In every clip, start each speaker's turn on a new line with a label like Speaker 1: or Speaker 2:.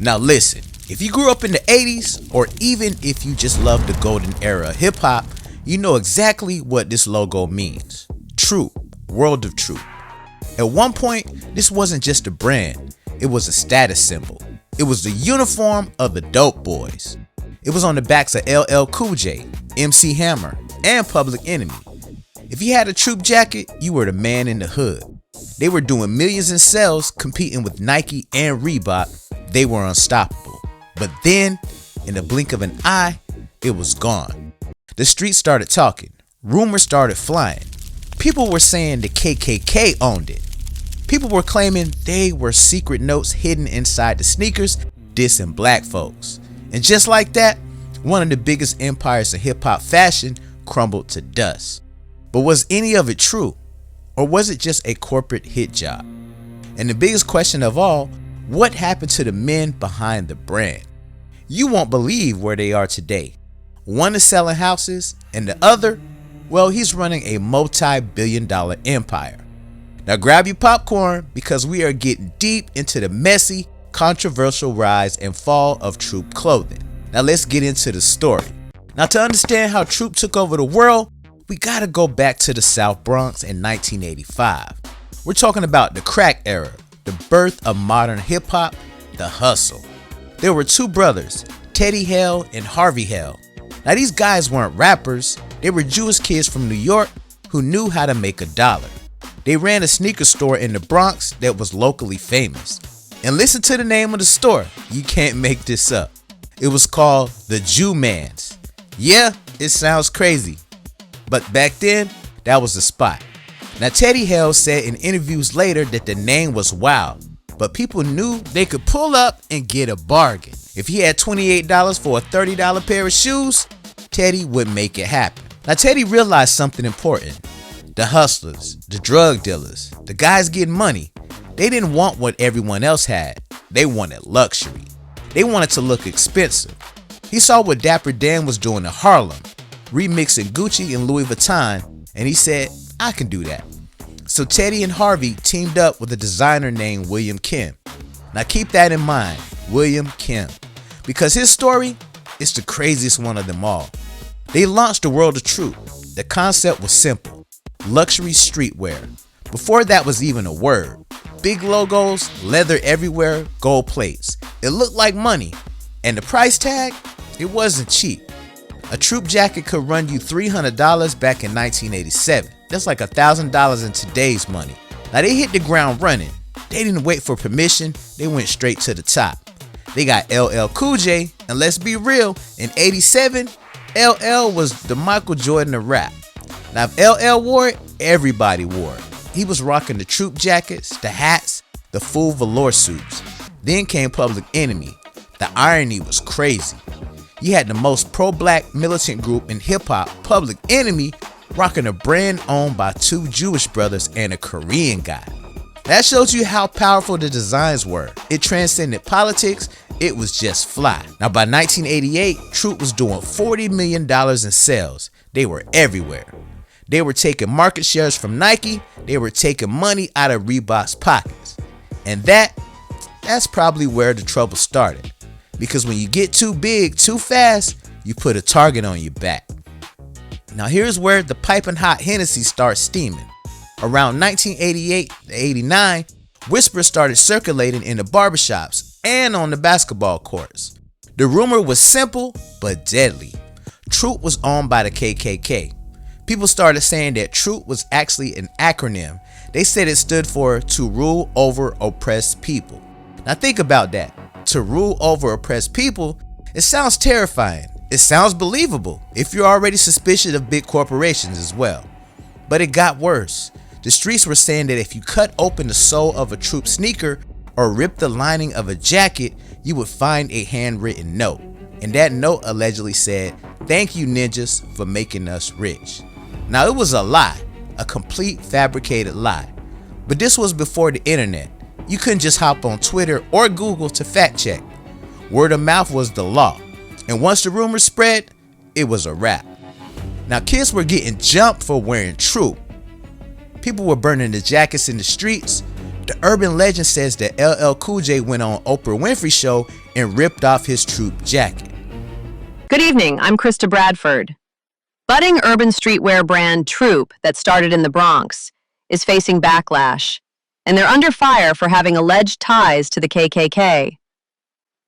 Speaker 1: Now listen, if you grew up in the 80s, or even if you just love the golden era of hip hop, you know exactly what this logo means. Troop, World of Troop. At one point, this wasn't just a brand, it was a status symbol. It was the uniform of the dope boys. It was on the backs of LL Cool J, MC Hammer, and Public Enemy. If you had a Troop jacket, you were the man in the hood. They were doing millions in sales, competing with Nike and Reebok. They were unstoppable. But then, in the blink of an eye, it was gone. The streets started talking. Rumors started flying. People were saying the KKK owned it. People were claiming they were secret notes hidden inside the sneakers, dissing black folks. And just like that, one of the biggest empires of hip-hop fashion crumbled to dust. But was any of it true? Or was it just a corporate hit job? And the biggest question of all, what happened to the men behind the brand? You won't believe where they are today. One is selling houses, and the other, well, he's running a multi-billion-dollar empire. Now grab your popcorn, because we are getting deep into the messy, controversial rise and fall of Troop clothing. Now let's get into the story. Now to understand how Troop took over the world, we gotta go back to the South Bronx in 1985. We're talking about the crack era, the birth of modern hip hop, the hustle. There were two brothers, Teddy Hale and Harvey Hale. Now these guys weren't rappers, they were Jewish kids from New York who knew how to make a dollar. They ran a sneaker store in the Bronx that was locally famous. And listen to the name of the store, you can't make this up. It was called the Jew Man's. Yeah, it sounds crazy, but back then, that was the spot. Now Teddy Hale said in interviews later that the name was wild, but people knew they could pull up and get a bargain. If he had $28 for a $30 pair of shoes, Teddy would make it happen. Now Teddy realized something important. The hustlers, the drug dealers, the guys getting money, they didn't want what everyone else had. They wanted luxury. They wanted to look expensive. He saw what Dapper Dan was doing in Harlem, remixing Gucci and Louis Vuitton, and he said, I can do that. So Teddy and Harvey teamed up with a designer named William Kim. Now keep that in mind, William Kim, because his story is the craziest one of them all. They launched the World of Troop. The concept was simple, luxury streetwear. Before that was even a word. Big logos, leather everywhere, gold plates. It looked like money. And the price tag? It wasn't cheap. A Troop jacket could run you $300 back in 1987. That's like $1,000 in today's money. Now they hit the ground running. They didn't wait for permission, they went straight to the top. They got LL Cool J, and let's be real, in '87, LL was the Michael Jordan of rap. Now if LL wore it, everybody wore it. He was rocking the Troop jackets, the hats, the full velour suits. Then came Public Enemy. The irony was crazy. You had the most pro-black militant group in hip-hop, Public Enemy, rocking a brand owned by two Jewish brothers and a Korean guy. That shows you how powerful the designs were. It transcended politics, it was just fly. Now by 1988, Troop was doing $40 million in sales. They were everywhere. They were taking market shares from Nike, they were taking money out of Reebok's pockets. And that's probably where the trouble started. Because when you get too big, too fast, you put a target on your back. Now here's where the piping hot Hennessy starts steaming. Around 1988 to 89, whispers started circulating in the barbershops and on the basketball courts. The rumor was simple but deadly. Troop was owned by the KKK. People started saying that Troop was actually an acronym. They said it stood for To Rule Over Oppressed People. Now think about that. To rule over oppressed people, it sounds terrifying. It sounds believable if you're already suspicious of big corporations as well. But it got worse. The streets were saying that if you cut open the sole of a Troop sneaker or rip the lining of a jacket, you would find a handwritten note. And that note allegedly said, "Thank you ninjas for making us rich." Now it was a lie, a complete fabricated lie. But this was before the internet. You couldn't just hop on Twitter or Google to fact check. Word of mouth was the law. And once the rumors spread, it was a wrap. Now kids were getting jumped for wearing Troop. People were burning the jackets in the streets. The urban legend says that LL Cool J went on Oprah Winfrey's show and ripped off his Troop jacket.
Speaker 2: Good evening, I'm Krista Bradford. Budding urban streetwear brand Troop that started in the Bronx is facing backlash, and they're under fire for having alleged ties to the KKK.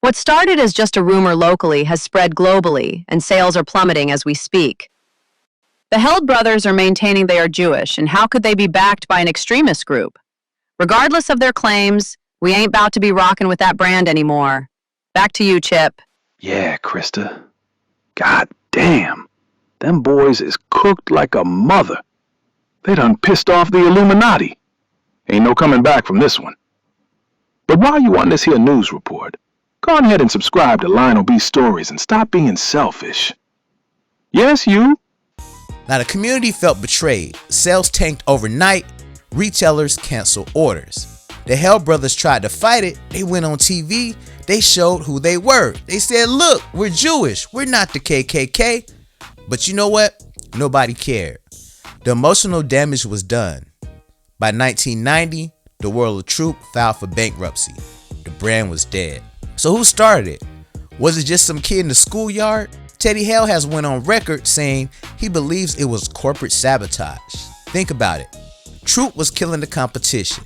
Speaker 2: What started as just a rumor locally has spread globally, and sales are plummeting as we speak. The Held brothers are maintaining they are Jewish, and how could they be backed by an extremist group? Regardless of their claims, we ain't about to be rocking with that brand anymore. Back to you, Chip.
Speaker 3: Yeah, Krista. God damn. Them boys is cooked like a mother. They done pissed off the Illuminati. Ain't no coming back from this one. But while you on this here news report, go ahead and subscribe to Lionel B Stories and stop being selfish. Yes, you.
Speaker 1: Now the community felt betrayed. Sales tanked overnight. Retailers canceled orders. The Held brothers tried to fight it. They went on TV. They showed who they were. They said, look, we're Jewish. We're not the KKK. But you know what? Nobody cared. The emotional damage was done. By 1990, the world of Troop filed for bankruptcy. The brand was dead. So who started it? Was it just some kid in the schoolyard? Teddy Hale has went on record saying he believes it was corporate sabotage. Think about it. Troop was killing the competition.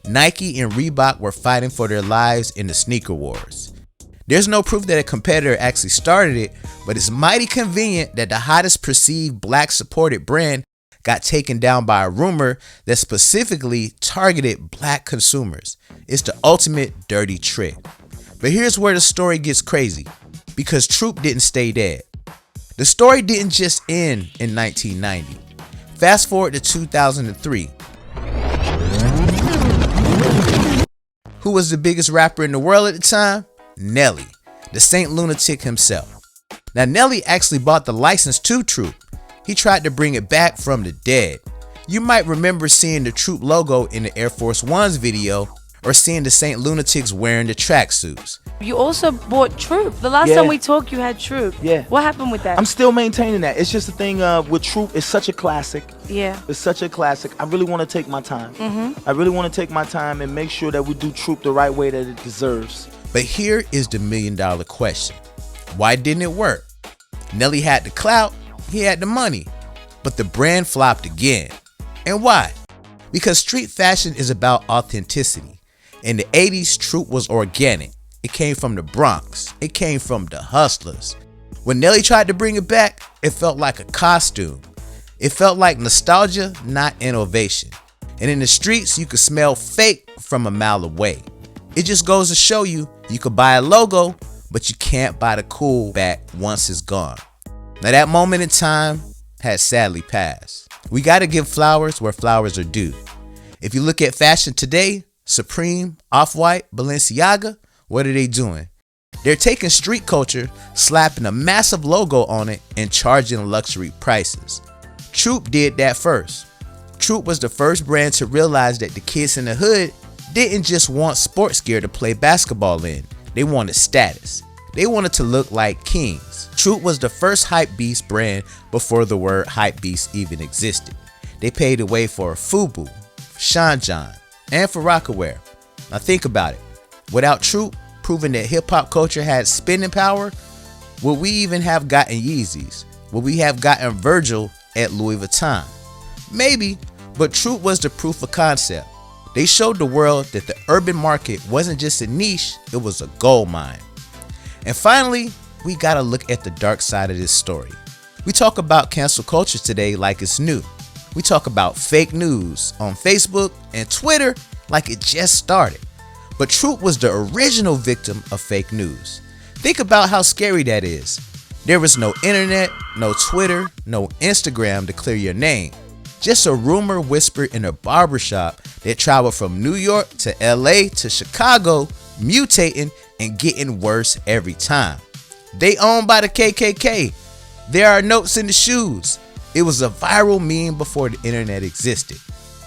Speaker 1: Nike and Reebok were fighting for their lives in the sneaker wars. There's no proof that a competitor actually started it, but it's mighty convenient that the hottest perceived black supported brand got taken down by a rumor that specifically targeted black consumers. It's the ultimate dirty trick. But here's where the story gets crazy, because Troop didn't stay dead. The story didn't just end in 1990. Fast forward to 2003. Who was the biggest rapper in the world at the time? Nelly, the Saint Lunatic himself. Now Nelly actually bought the license to Troop. He tried to bring it back from the dead. You might remember seeing the Troop logo in the Air Force One's video, or seeing the Saint Lunatics wearing the tracksuits.
Speaker 4: You also bought Troop. The last time we talked, you had Troop.
Speaker 5: Yeah.
Speaker 4: What happened with that?
Speaker 5: I'm still maintaining that. It's just the thing with Troop. It's such a classic.
Speaker 4: Yeah.
Speaker 5: It's such a classic. I really want to take my time. I really want to take my time and make sure that we do Troop the right way that it deserves.
Speaker 1: But here is the million-dollar question. Why didn't it work? Nelly had the clout, he had the money, but the brand flopped again. And why? Because street fashion is about authenticity. In the 80s, Troop was organic. It came from the Bronx. It came from the hustlers. When Nelly tried to bring it back, it felt like a costume. It felt like nostalgia, not innovation. And in the streets, you could smell fake from a mile away. It just goes to show you, you could buy a logo, but you can't buy the cool back once it's gone. Now that moment in time has sadly passed. We gotta give flowers where flowers are due. If you look at fashion today, Supreme, Off-White, Balenciaga, what are they doing? They're taking street culture, slapping a massive logo on it, and charging luxury prices. Troop did that first. Troop was the first brand to realize that the kids in the hood didn't just want sports gear to play basketball in. They wanted status. They wanted to look like kings. Troop was the first hypebeast brand before the word hypebeast even existed. They paved the way for FUBU, Sean John, and for Rockaware. Now think about it. Without Troop proving that hip-hop culture had spending power, would we even have gotten Yeezys? Would we have gotten Virgil at Louis Vuitton? Maybe, but Troop was the proof of concept. They showed the world that the urban market wasn't just a niche, it was a gold mine. And finally, we gotta look at the dark side of this story. We talk about cancel culture today like it's new. We talk about fake news on Facebook and Twitter like it just started. But Troop was the original victim of fake news. Think about how scary that is. There was no internet, no Twitter, no Instagram to clear your name. Just a rumor whispered in a barbershop that traveled from New York to LA to Chicago, mutating and getting worse every time. They owned by the KKK. There are notes in the shoes. It was a viral meme before the internet existed,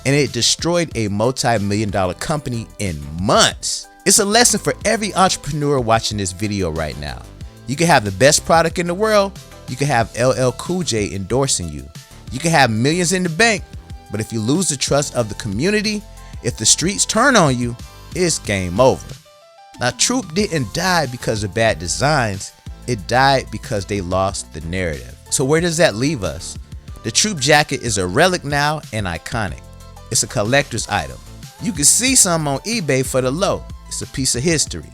Speaker 1: and it destroyed a multi-million-dollar company in months. It's a lesson for every entrepreneur watching this video right now. You can have the best product in the world. You can have LL Cool J endorsing you. You can have millions in the bank, but if you lose the trust of the community, If the streets turn on you, it's game over. Now, Troop didn't die because of bad designs. It died because they lost the narrative. So where does that leave us? The Troop jacket is a relic now and iconic. It's a collector's item. You can see some on eBay for the low. It's a piece of history.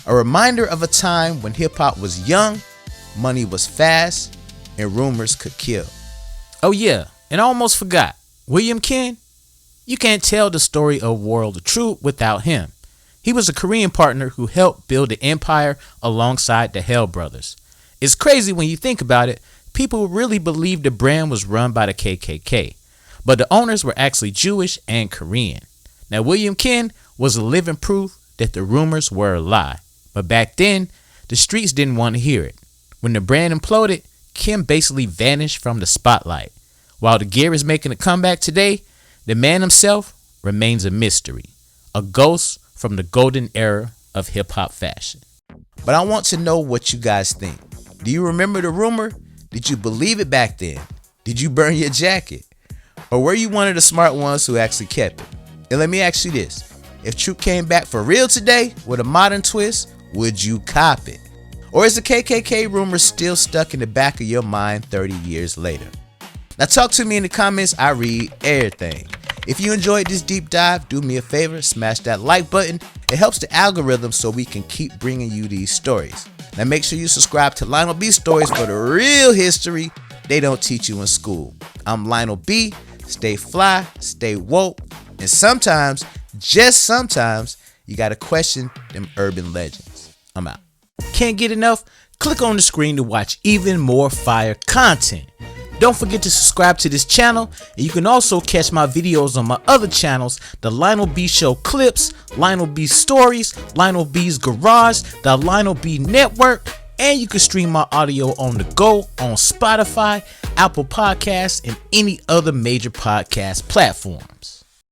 Speaker 1: A reminder of a time when hip hop was young, money was fast, and rumors could kill.
Speaker 6: Oh yeah, and I almost forgot. William Ken? You can't tell the story of World of Troop without him. He was a Korean partner who helped build the empire alongside the Hell Brothers. It's crazy when you think about it. People really believed the brand was run by the KKK, but the owners were actually Jewish and Korean. Now, William Ken was a living proof that the rumors were a lie, but back then, the streets didn't want to hear it. When the brand imploded, Ken basically vanished from the spotlight. While the gear is making a comeback today, the man himself remains a mystery, a ghost from the golden era of hip-hop fashion.
Speaker 1: But I want to know what you guys think. Do you remember the rumor? Did you believe it back then? Did you burn your jacket? Or were you one of the smart ones who actually kept it? And let me ask you this. If Troop came back for real today with a modern twist, would you cop it? Or is the KKK rumor still stuck in the back of your mind 30 years later? Now talk to me in the comments. I read everything. If you enjoyed this deep dive, do me a favor, smash that like button. It helps the algorithm so we can keep bringing you these stories. Now make sure you subscribe to Lionel B Stories for the real history they don't teach you in school. I'm Lionel B. Stay fly, stay woke, and sometimes, just sometimes, you gotta question them urban legends. I'm out.
Speaker 6: Can't get enough? Click on the screen to watch even more fire content. Don't forget to subscribe to this channel, and you can also catch my videos on my other channels, the Lionel B Show Clips, Lionel B Stories, Lionel B's Garage, the Lionel B Network, and you can stream my audio on the go on Spotify, Apple Podcasts, and any other major podcast platforms.